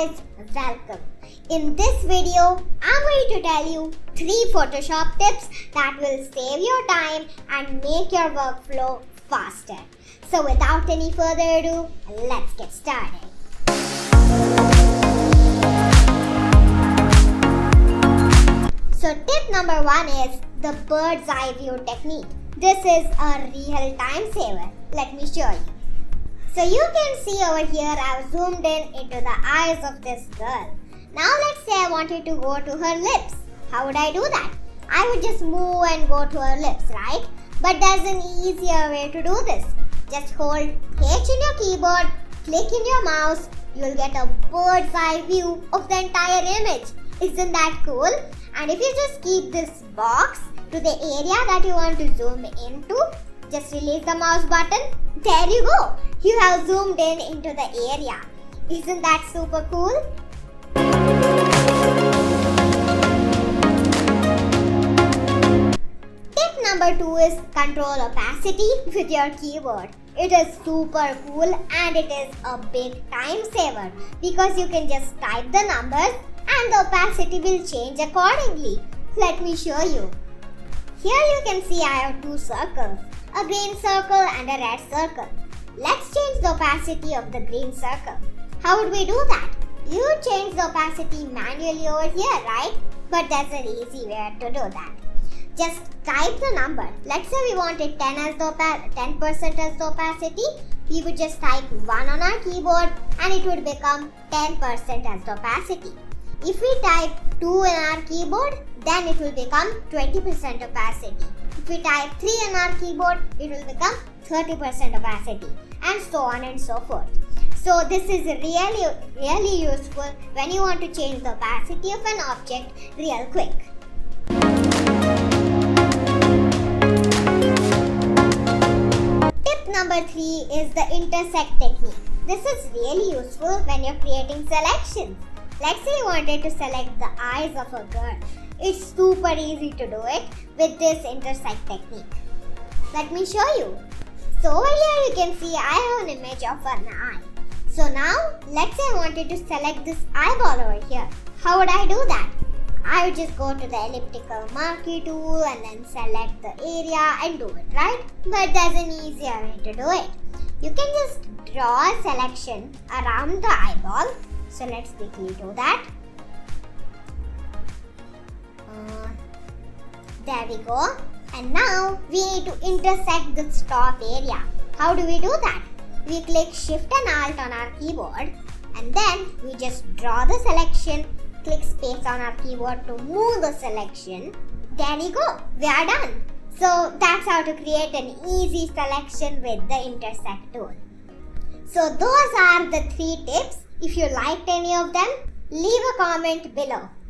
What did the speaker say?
guys, welcome. In this video, I'm going to tell you 3 Photoshop tips that will save your time and make your workflow faster. So without any further ado, let's get started. So tip number 1 is the bird's eye view technique. This is a real time saver. Let me show you. So you can see over here I've zoomed in into the eyes of this girl. Now let's say I wanted to go to her lips. How would I do that? I would just move and go to her lips, right? But there's an easier way to do this. Just hold H in your keyboard, click in your mouse, you'll get a bird's eye view of the entire image. Isn't that cool? And if you just keep this box to the area that you want to zoom into, just release the mouse button. There you go. You have zoomed in into the area. Isn't that super cool? Tip number 2 is control opacity with your keyboard. It is super cool and it is a big time saver because you can just type the numbers and the opacity will change accordingly. Let me show you. Here you can see I have 2 circles, a green circle and a red circle. Let's change the opacity of the green circle. How would we do that? You change the opacity manually over here, right? But there's an easy way to do that. Just type the number. Let's say we wanted 10% as the opacity. We would just type 1 on our keyboard and it would become 10% as the opacity. If we type 2 in our keyboard, then it will become 20% opacity. If we type 3 in our keyboard, it will become 30% opacity, and so on and so forth. So this is really useful when you want to change the opacity of an object real quick. Tip number 3 is the intersect technique. This is really useful when you're creating selections. Let's say you wanted to select the eyes of a girl. It's super easy to do it with this intersect technique. Let me show you. So over here you can see I have an image of an eye. So now let's say I wanted to select this eyeball over here. How would I do that? I would just go to the elliptical marquee tool and then select the area and do it, right? But there's an easier way to do it. You can just draw a selection around the eyeball. So let's quickly do that. There we go. And now we need to intersect this top area. How do we do that? We click Shift and Alt on our keyboard and then we just draw the selection, click space on our keyboard to move the selection. There you go. We are done. So that's how to create an easy selection with the intersect tool. So those are the 3 tips. If you liked any of them, leave a comment below.